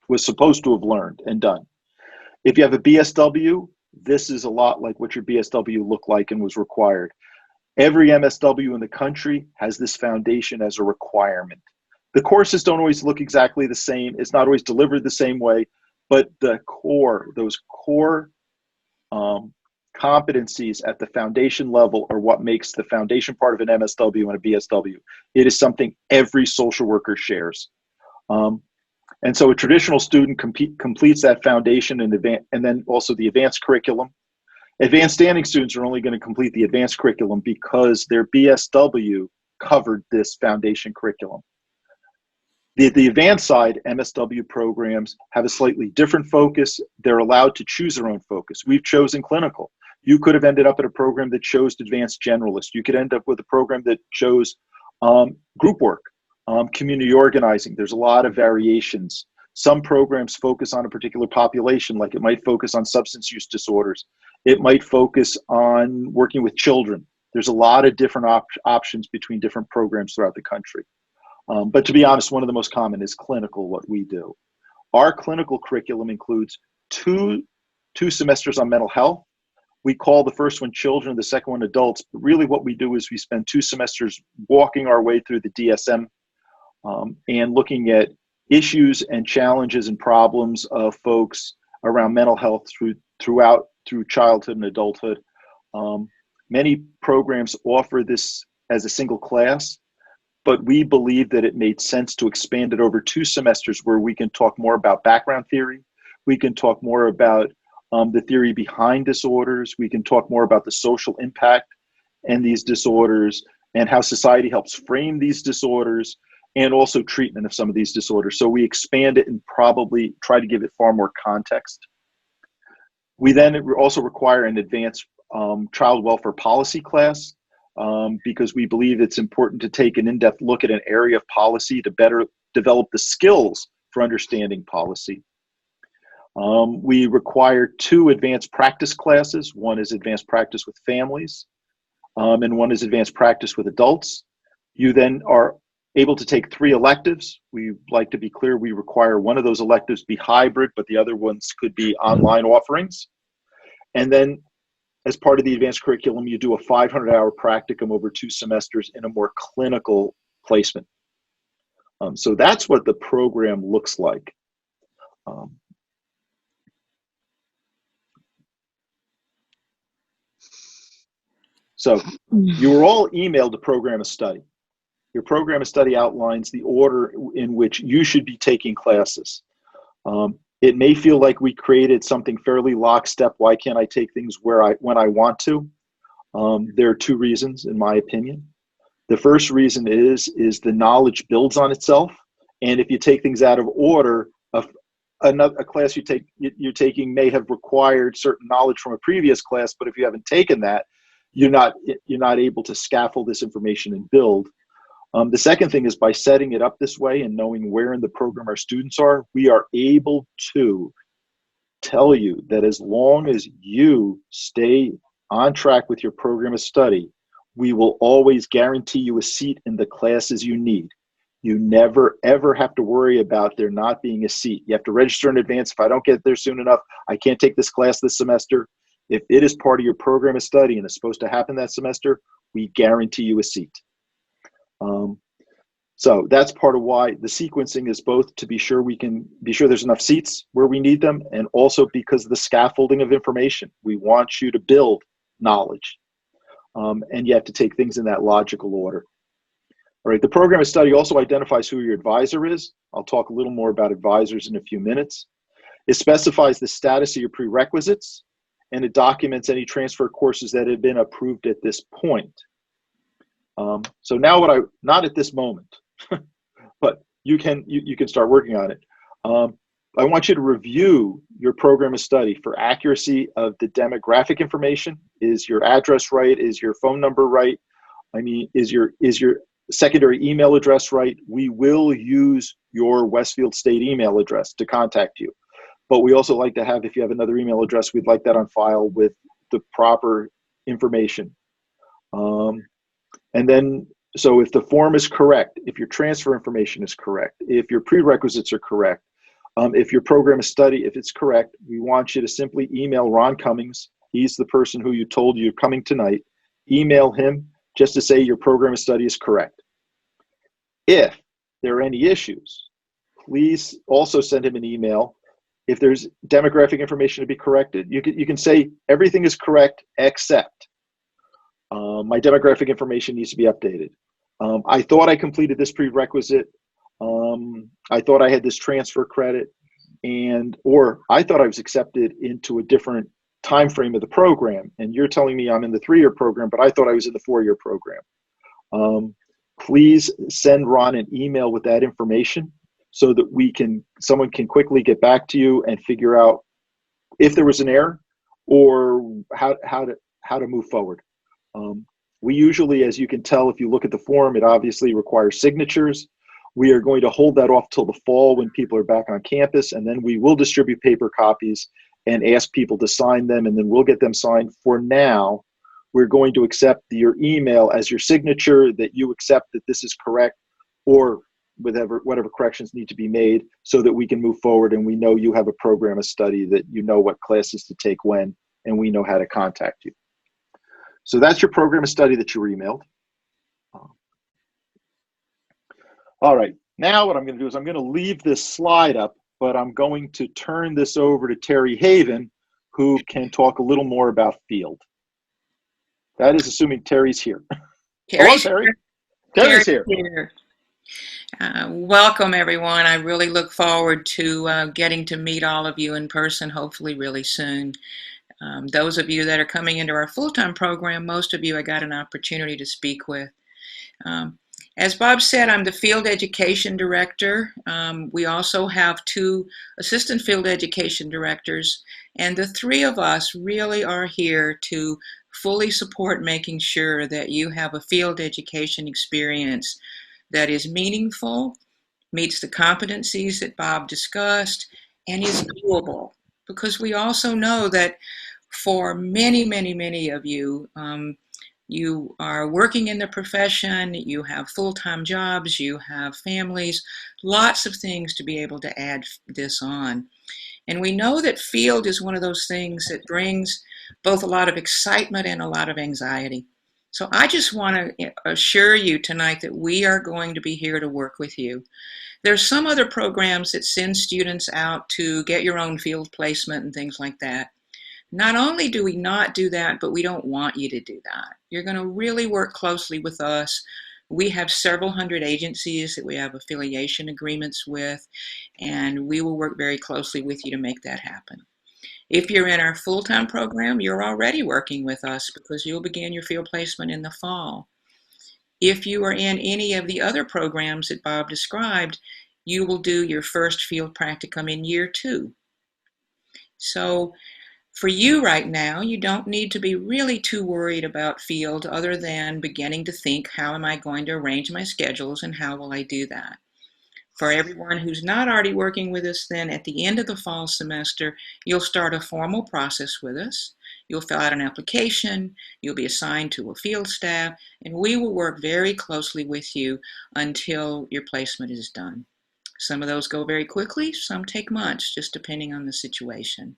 Speaker 2: was supposed to have learned and done. If you have a BSW, this is a lot like what your BSW looked like and was required. Every MSW in the country has this foundation as a requirement. The courses don't always look exactly the same. It's not always delivered the same way, but the core, those core competencies at the foundation level are what makes the foundation part of an MSW and a BSW. It is something every social worker shares. And so a traditional student completes that foundation and then also the advanced curriculum. Advanced standing students are only going to complete the advanced curriculum because their BSW covered this foundation curriculum. The advanced side, MSW programs, have a slightly different focus. They're allowed to choose their own focus. We've chosen clinical. You could have ended up at a program that chose advanced generalist. You could end up with a program that chose group work, community organizing. There's a lot of variations. Some programs focus on a particular population, like it might focus on substance use disorders. It might focus on working with children. There's a lot of different options between different programs throughout the country. But to be honest, one of the most common is clinical, what we do. Our clinical curriculum includes two semesters on mental health. We call the first one children, the second one adults. But really what we do is we spend 2 semesters walking our way through the DSM and looking at issues and challenges and problems of folks around mental health through childhood and adulthood. Many programs offer this as a single class, but we believe that it made sense to expand it over 2 semesters where we can talk more about background theory. We can talk more about the theory behind disorders. We can talk more about the social impact and these disorders and how society helps frame these disorders and also treatment of some of these disorders. So we expand it and probably try to give it far more context. We then also require an advanced child welfare policy class because we believe it's important to take an in-depth look at an area of policy to better develop the skills for understanding policy. We require 2 advanced practice classes. One is advanced practice with families, and one is advanced practice with adults. You then are able to take 3 electives. We like to be clear, we require one of those electives be hybrid, but the other ones could be online offerings. And then as part of the advanced curriculum, you do a 500-hour practicum over 2 semesters in a more clinical placement. So that's what the program looks like. So you were all emailed a program of study. Your program of study outlines the order in which you should be taking classes. It may feel like we created something fairly lockstep. Why can't I take things when I want to? There are 2 reasons, in my opinion. The first reason is the knowledge builds on itself, and if you take things out of order, a class you're taking may have required certain knowledge from a previous class, but if you haven't taken that, you're not able to scaffold this information and build. The second thing is by setting it up this way and knowing where in the program our students are, we are able to tell you that as long as you stay on track with your program of study, we will always guarantee you a seat in the classes you need. You never, ever have to worry about there not being a seat. You have to register in advance. If I don't get there soon enough, I can't take this class this semester. If it is part of your program of study and it's supposed to happen that semester, we guarantee you a seat. So that's part of why the sequencing is both to be sure there's enough seats where we need them, and also because of the scaffolding of information. We want you to build knowledge, and you have to take things in that logical order. All right, the program of study also identifies who your advisor is. I'll talk a little more about advisors in a few minutes. It specifies the status of your prerequisites, and it documents any transfer courses that have been approved at this point. So now not at this moment, but you can start working on it. I want you to review your program of study for accuracy of the demographic information. Is your address right? Is your phone number right? I mean, is your secondary email address right? We will use your Westfield State email address to contact you. But we also like to have, if you have another email address, we'd like that on file with the proper information. And then, so if the form is correct, if your transfer information is correct, if your prerequisites are correct, if your program of study, if it's correct, we want you to simply email Ron Cummings. He's the person who you told you're coming tonight. Email him just to say your program of study is correct. If there are any issues, please also send him an email. If there's demographic information to be corrected, you can say everything is correct except my demographic information needs to be updated. I thought I completed this prerequisite. I thought I had this transfer credit, or I thought I was accepted into a different time frame of the program, and you're telling me I'm in the 3-year program, but I thought I was in the 4-year program. Please send Ron an email with that information so that someone can quickly get back to you and figure out if there was an error or how to move forward. We usually, as you can tell, if you look at the form, it obviously requires signatures. We are going to hold that off till the fall when people are back on campus, and then we will distribute paper copies and ask people to sign them, and then we'll get them signed. For now, we're going to accept your email as your signature that you accept that this is correct, or whatever corrections need to be made, so that we can move forward and we know you have a program of study, that you know what classes to take when, and we know how to contact you. So that's your program of study that you were emailed. All right, now what I'm going to do is I'm going to leave this slide up, but I'm going to turn this over to Terry Haven, who can talk a little more about Field. That is assuming Terry's here. Hello, Terry. Terry's here.
Speaker 8: Welcome, everyone. I really look forward to getting to meet all of you in person, hopefully really soon. Those of you that are coming into our full-time program, most of you I got an opportunity to speak with. As Bob said, I'm the Field Education Director. We also have 2 Assistant Field Education Directors, and the 3 of us really are here to fully support making sure that you have a field education experience that is meaningful, meets the competencies that Bob discussed, and is doable. Because we also know that for many, many, many of you, you are working in the profession, you have full-time jobs, you have families, lots of things to be able to add this on. And we know that field is one of those things that brings both a lot of excitement and a lot of anxiety. So I just want to assure you tonight that we are going to be here to work with you. There's some other programs that send students out to get your own field placement and things like that. Not only do we not do that, but we don't want you to do that. You're going to really work closely with us. We have several hundred agencies that we have affiliation agreements with, and we will work very closely with you to make that happen. If you're in our full-time program, you're already working with us because you'll begin your field placement in the fall. If you are in any of the other programs that Bob described, you will do your first field practicum in year 2. So for you right now, you don't need to be really too worried about field other than beginning to think, how am I going to arrange my schedules and how will I do that? For everyone who's not already working with us, then at the end of the fall semester, you'll start a formal process with us. You'll fill out an application, you'll be assigned to a field staff, and we will work very closely with you until your placement is done. Some of those go very quickly, some take months, just depending on the situation.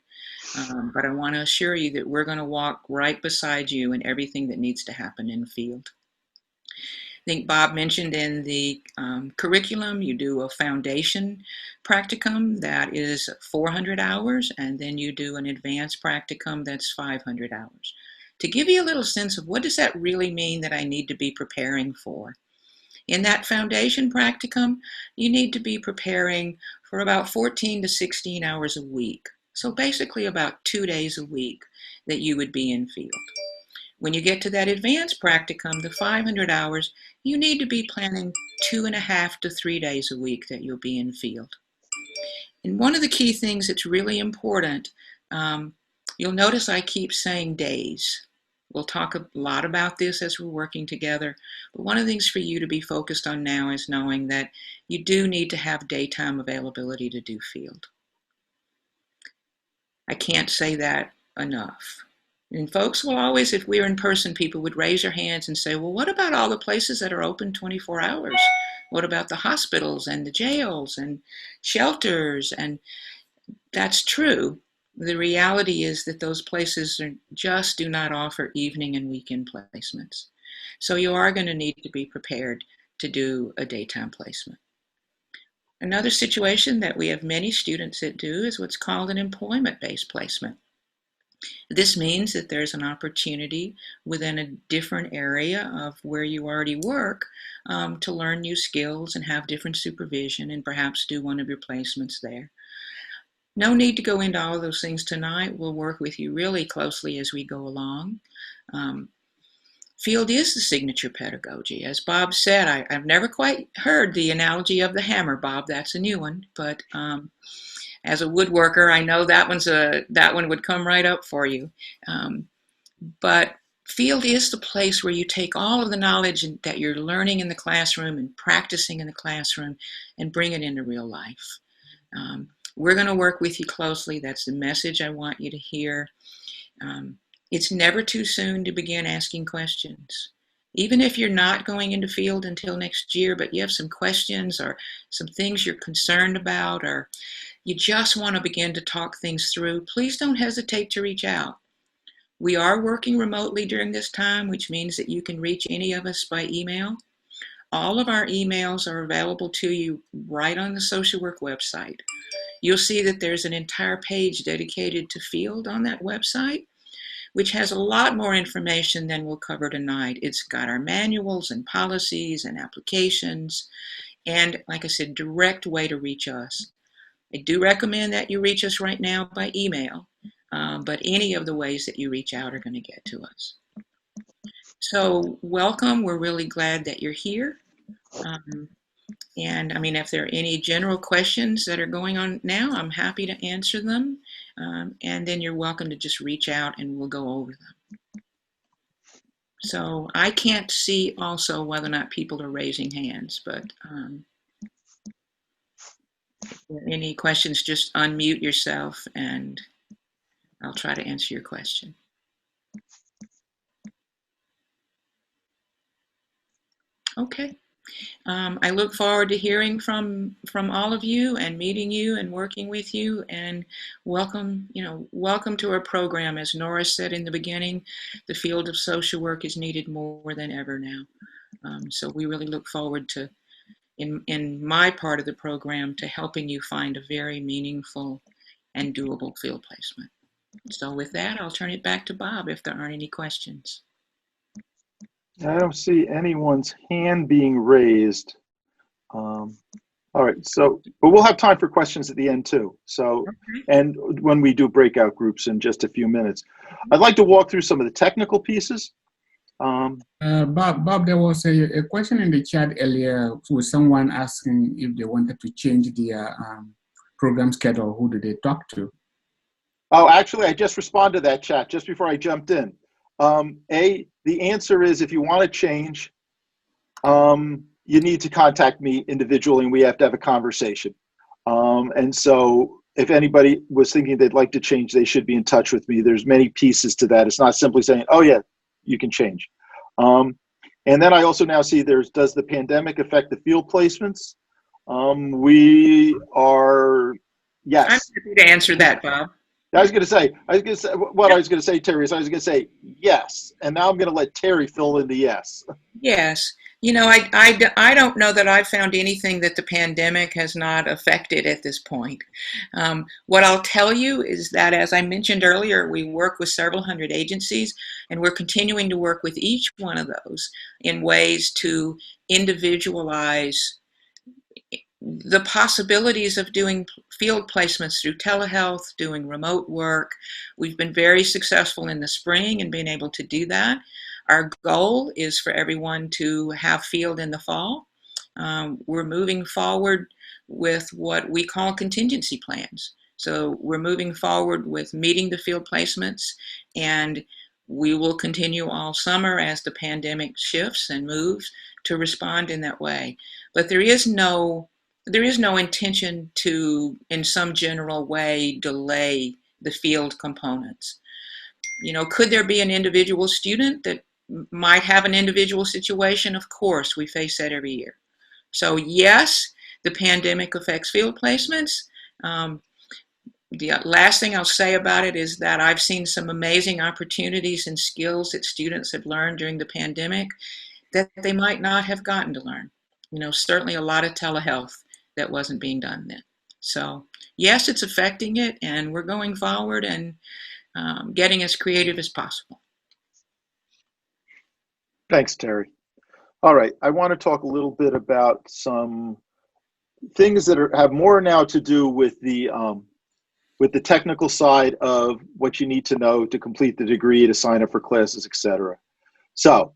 Speaker 8: But I want to assure you that we're going to walk right beside you in everything that needs to happen in the field. I think Bob mentioned in the curriculum, you do a foundation practicum that is 400 hours, and then you do an advanced practicum that's 500 hours. To give you a little sense of what does that really mean that I need to be preparing for. In that foundation practicum, you need to be preparing for about 14 to 16 hours a week. So basically about 2 days a week that you would be in field. When you get to that advanced practicum, the 500 hours, you need to be planning 2.5 to 3 days a week that you'll be in field. And one of the key things that's really important, you'll notice I keep saying days. We'll talk a lot about this as we're working together, but one of the things for you to be focused on now is knowing that you do need to have daytime availability to do field. I can't say that enough. And folks will always, if we were in person, people would raise their hands and say, well, what about all the places that are open 24 hours? What about the hospitals and the jails and shelters? And that's true. The reality is that those places just do not offer evening and weekend placements. So you are going to need to be prepared to do a daytime placement. Another situation that we have many students that do is what's called an employment-based placement. This means that there's an opportunity within a different area of where you already work to learn new skills and have different supervision and perhaps do one of your placements there. No need to go into all of those things tonight. We'll work with you really closely as we go along. Field is the signature pedagogy. As Bob said, I've never quite heard the analogy of the hammer, Bob. That's a new one. But as a woodworker, I know that one would come right up for you. But field is the place where you take all of the knowledge that you're learning in the classroom and practicing in the classroom and bring it into real life. We're going to work with you closely. That's the message I want you to hear. It's never too soon to begin asking questions. Even if you're not going into field until next year, but you have some questions or some things you're concerned about, or you just want to begin to talk things through, please don't hesitate to reach out. We are working remotely during this time, which means that you can reach any of us by email. All of our emails are available to you right on the social work website. You'll see that there's an entire page dedicated to field on that website, which has a lot more information than we'll cover tonight. It's got our manuals and policies and applications, and like I said, direct way to reach us. I do recommend that you reach us right now by email, but any of the ways that you reach out are going to get to us. So welcome. We're really glad that you're here. And I mean, if there are any general questions that are going on now, I'm happy to answer them. And then you're welcome to just reach out and we'll go over them. So I can't see also whether or not people are raising hands, but if there are any questions, just unmute yourself and I'll try to answer your question. Okay. I look forward to hearing from all of you and meeting you and working with you, and welcome to our program. As Nora said in the beginning, the field of social work is needed more than ever now. So we really look forward to, in my part of the program, to helping you find a very meaningful and doable field placement. So with that, I'll turn it back to Bob if there aren't any questions.
Speaker 2: I don't see anyone's hand being raised. All right, so, but we'll have time for questions at the end too. So, and when we do breakout groups in just a few minutes, I'd like to walk through some of the technical pieces.
Speaker 9: Bob, there was a question in the chat earlier with someone asking if they wanted to change their program schedule. Who did they talk to?
Speaker 2: Oh, actually, I just responded to that chat just before I jumped in. The answer is, if you want to change, you need to contact me individually and we have to have a conversation. And so if anybody was thinking they'd like to change, they should be in touch with me. There's many pieces to that. It's not simply saying, oh yeah, you can change. And then I also now see does the pandemic affect the field placements? We are, yes.
Speaker 8: I'm happy to answer that, Bob.
Speaker 2: I was going to say, Terry, is I was going to say yes. And now I'm going to let Terry fill in the yes.
Speaker 8: Yes. You know, I don't know that I've found anything that the pandemic has not affected at this point. What I'll tell you is that, as I mentioned earlier, we work with several hundred agencies, and we're continuing to work with each one of those in ways to individualize the possibilities of doing field placements through telehealth, doing remote work. We've been very successful in the spring in being able to do that. Our goal is for everyone to have field in the fall. We're moving forward with what we call contingency plans. So we're moving forward with meeting the field placements, and we will continue all summer as the pandemic shifts and moves to respond in that way. But there is no intention to, in some general way, delay the field components. Could there be an individual student that might have an individual situation? Of course, we face that every year. So yes, the pandemic affects field placements. The last thing I'll say about it is that I've seen some amazing opportunities and skills that students have learned during the pandemic that they might not have gotten to learn. Certainly a lot of telehealth that wasn't being done then. So yes, it's affecting it, and we're going forward and getting as creative as possible.
Speaker 2: Thanks, Terry. All right, I want to talk a little bit about some things that have more now to do with the technical side of what you need to know to complete the degree, to sign up for classes, etc. So,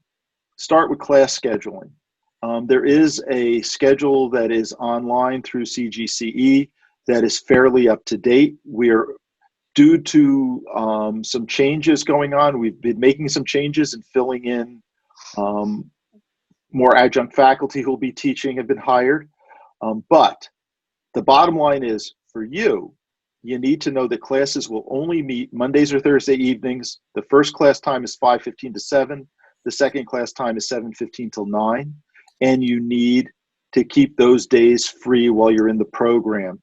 Speaker 2: start with class scheduling. There is a schedule that is online through CGCE that is fairly up to date. We're due to some changes going on. We've been making some changes and filling in. More adjunct faculty who will be teaching have been hired. But the bottom line is, for you need to know that classes will only meet Mondays or Thursday evenings. The first class time is 5:15 to 7. The second class time is 7:15 till 9. And you need to keep those days free while you're in the program.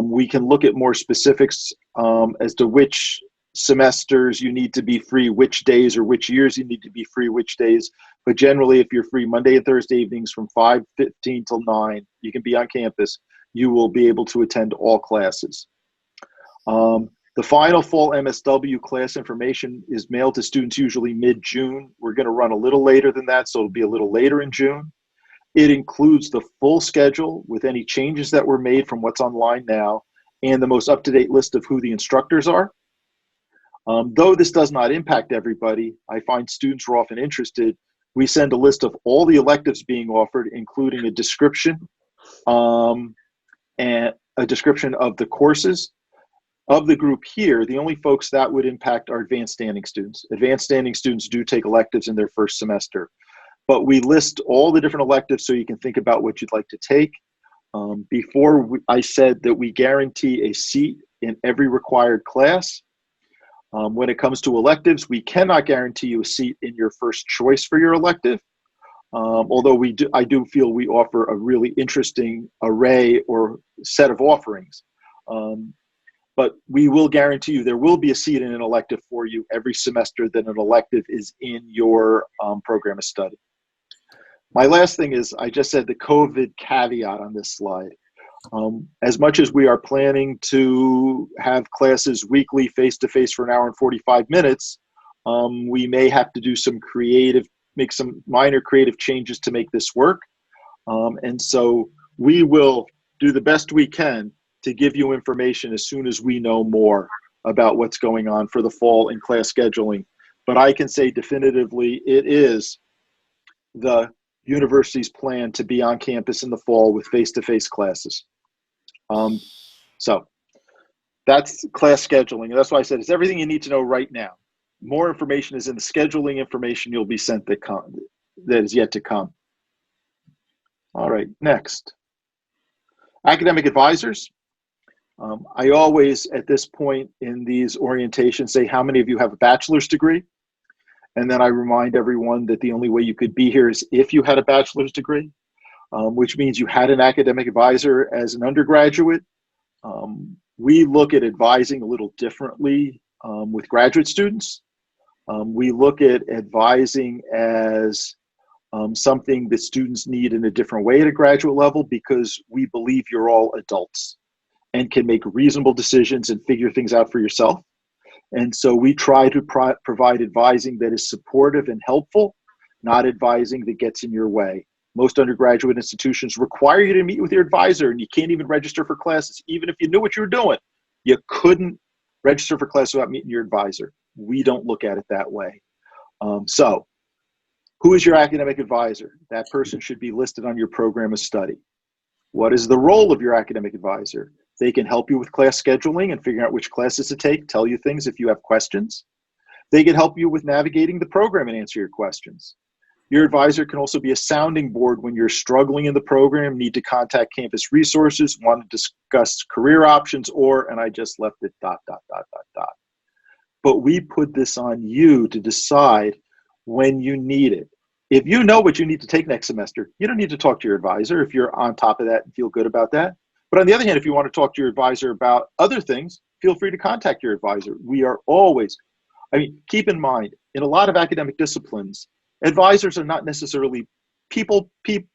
Speaker 2: We can look at more specifics as to which semesters you need to be free, which days, or which years you need to be free, which days. But generally, if you're free Monday and Thursday evenings from 5:15 till 9, you can be on campus. You will be able to attend all classes. The final fall MSW class information is mailed to students usually mid-June. We're going to run a little later than that, so it'll be a little later in June. It includes the full schedule with any changes that were made from what's online now, and the most up-to-date list of who the instructors are. Though this does not impact everybody, I find students are often interested. We send a list of all the electives being offered, including a description and a description of the courses. Of the group here, the only folks that would impact are advanced standing students. Advanced standing students do take electives in their first semester. But we list all the different electives so you can think about what you'd like to take. I said that we guarantee a seat in every required class. When it comes to electives, we cannot guarantee you a seat in your first choice for your elective. Although I do feel we offer a really interesting array or set of offerings. But we will guarantee you there will be a seat in an elective for you every semester that an elective is in your program of study. My last thing is, I just said the COVID caveat on this slide. As much as we are planning to have classes weekly face-to-face for an hour and 45 minutes, we may have to do make some minor creative changes to make this work. And so we will do the best we can to give you information as soon as we know more about what's going on for the fall in class scheduling. But I can say definitively it is the university's plan to be on campus in the fall with face-to-face classes. So that's class scheduling. And that's why I said it's everything you need to know right now. More information is in the scheduling information you'll be sent that is yet to come. All right, next. Academic advisors. I always, at this point in these orientations, say how many of you have a bachelor's degree? And then I remind everyone that the only way you could be here is if you had a bachelor's degree, which means you had an academic advisor as an undergraduate. We look at advising a little differently with graduate students. We look at advising as something that students need in a different way at a graduate level because we believe you're all adults and can make reasonable decisions and figure things out for yourself. And so we try to provide advising that is supportive and helpful, not advising that gets in your way. Most undergraduate institutions require you to meet with your advisor, and you can't even register for classes. Even if you knew what you were doing, you couldn't register for class without meeting your advisor. We don't look at it that way. So who is your academic advisor? That person should be listed on your program of study. What is the role of your academic advisor? They can help you with class scheduling and figuring out which classes to take, tell you things if you have questions. They can help you with navigating the program and answer your questions. Your advisor can also be a sounding board when you're struggling in the program, need to contact campus resources, want to discuss career options, or, and I just left it, ... But we put this on you to decide when you need it. If you know what you need to take next semester, you don't need to talk to your advisor if you're on top of that and feel good about that. But on the other hand, if you want to talk to your advisor about other things, feel free to contact your advisor. We are always, keep in mind, in a lot of academic disciplines, advisors are not necessarily people. I'm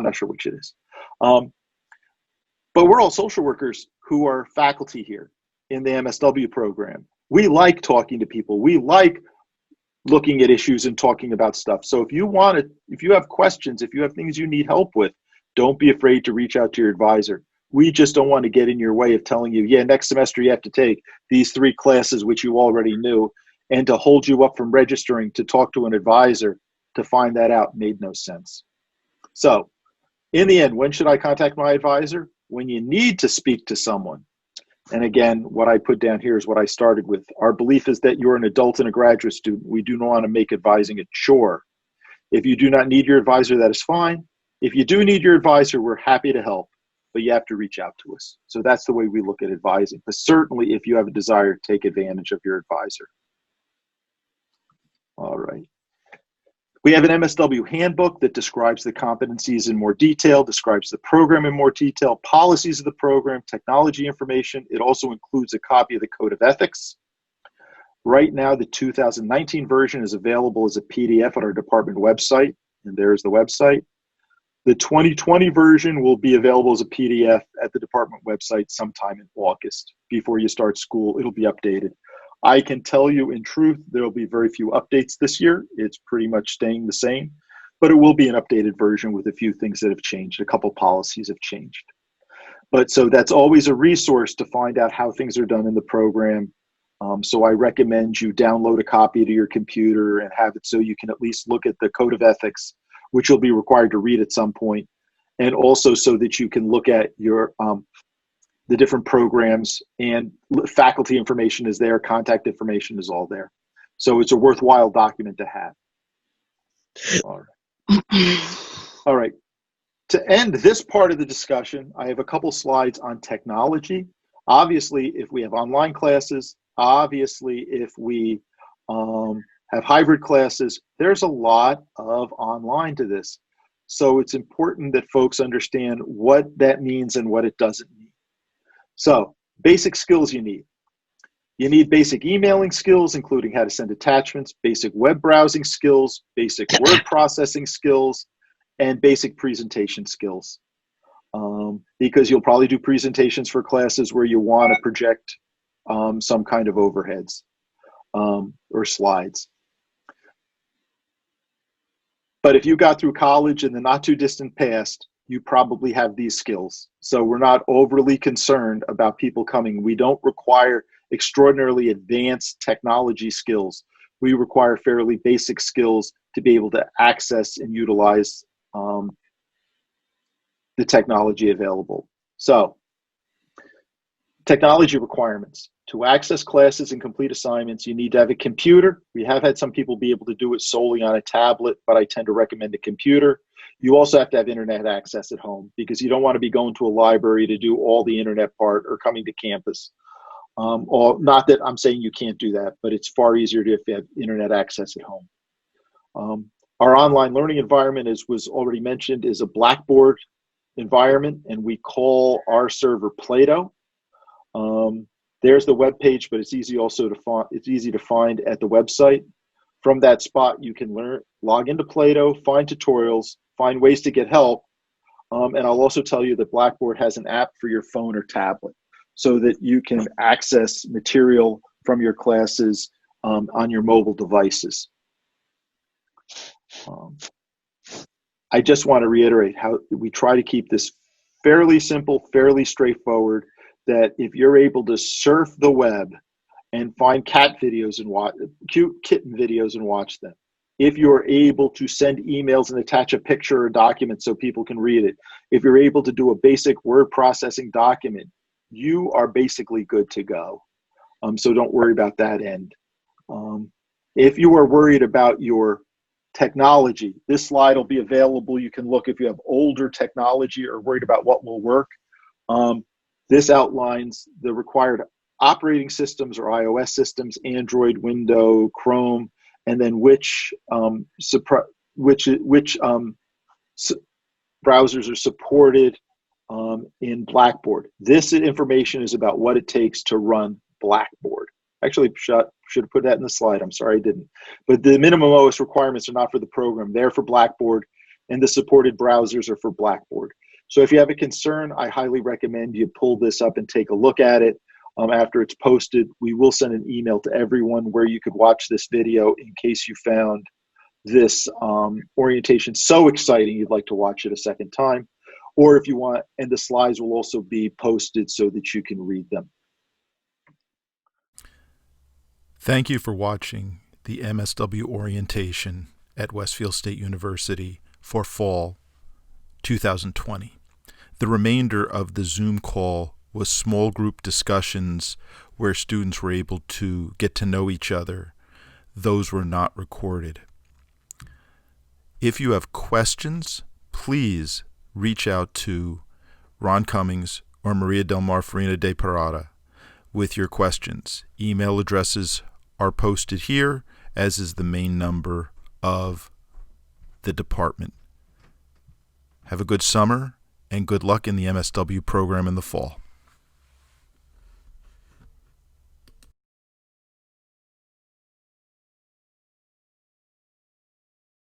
Speaker 2: not sure which it is. But we're all social workers who are faculty here in the MSW program. We like talking to people. We like looking at issues and talking about stuff. So if you have questions, if you have things you need help with, don't be afraid to reach out to your advisor. We just don't want to get in your way of telling you, yeah, next semester you have to take these 3 classes, which you already knew, and to hold you up from registering to talk to an advisor to find that out made no sense. So in the end, when should I contact my advisor? When you need to speak to someone. And again, what I put down here is what I started with. Our belief is that you're an adult and a graduate student. We do not want to make advising a chore. If you do not need your advisor, that is fine. If you do need your advisor, we're happy to help, but you have to reach out to us. So that's the way we look at advising. But certainly if you have a desire, take advantage of your advisor. All right. We have an MSW handbook that describes the competencies in more detail, describes the program in more detail, policies of the program, technology information. It also includes a copy of the Code of Ethics. Right now, the 2019 version is available as a PDF on our department website, and there's the website. The 2020 version will be available as a PDF at the department website sometime in August. Before you start school, it'll be updated. I can tell you in truth, there will be very few updates this year. It's pretty much staying the same, but it will be an updated version with a few things that have changed. A couple policies have changed. But so that's always a resource to find out how things are done in the program. So I recommend you download a copy to your computer and have it so you can at least look at the Code of Ethics, which you'll be required to read at some point, and also so that you can look at your the different programs, and faculty information is there, contact information is all there. So it's a worthwhile document to have. All right. All right. To end this part of the discussion, I have a couple slides on technology. Obviously, if we have online classes, obviously, if we have hybrid classes, there's a lot of online to this. So it's important that folks understand what that means and what it doesn't mean. So, basic skills you need. You need basic emailing skills, including how to send attachments, basic web browsing skills, basic word processing skills, and basic presentation skills. Because you'll probably do presentations for classes where you want to project some kind of overheads or slides. But if you got through college in the not too distant past, you probably have these skills. So we're not overly concerned about people coming. We don't require extraordinarily advanced technology skills. We require fairly basic skills to be able to access and utilize the technology available. So, technology requirements. To access classes and complete assignments, you need to have a computer. We have had some people be able to do it solely on a tablet, but I tend to recommend a computer. You also have to have internet access at home because you don't want to be going to a library to do all the internet part or coming to campus. Or not that I'm saying you can't do that, but it's far easier to if you have internet access at home. Our online learning environment, as was already mentioned, is a Blackboard environment, and we call our server Plato. There's the web page, but it's easy also to find. It's easy to find at the website. From that spot, you can log into Plato, find tutorials, find ways to get help, and I'll also tell you that Blackboard has an app for your phone or tablet, so that you can access material from your classes on your mobile devices. I just want to reiterate how we try to keep this fairly simple, fairly straightforward, that if you're able to surf the web and find cat videos and watch cute kitten videos and watch them, if you're able to send emails and attach a picture or document so people can read it, if you're able to do a basic word processing document, you are basically good to go. So don't worry about that end. If you are worried about your technology, this slide will be available. You can look if you have older technology or worried about what will work. This outlines the required operating systems or iOS systems, Android, Windows, Chrome, and then which browsers are supported in Blackboard. This information is about what it takes to run Blackboard. Actually, should have put that in the slide. I'm sorry I didn't. But the minimum OS requirements are not for the program. They're for Blackboard, and the supported browsers are for Blackboard. So if you have a concern, I highly recommend you pull this up and take a look at it. After it's posted, we will send an email to everyone where you could watch this video in case you found this orientation so exciting you'd like to watch it a second time. Or if you want, and the slides will also be posted so that you can read them.
Speaker 1: Thank you for watching the MSW Orientation at Westfield State University for fall 2020. The remainder of the Zoom call was small group discussions where students were able to get to know each other. Those were not recorded. If you have questions, please reach out to Ron Cummings or Maria Del Mar Farina de Parada with your questions. Email addresses are posted here, as is the main number of the department. Have a good summer and good luck in the MSW program in the fall.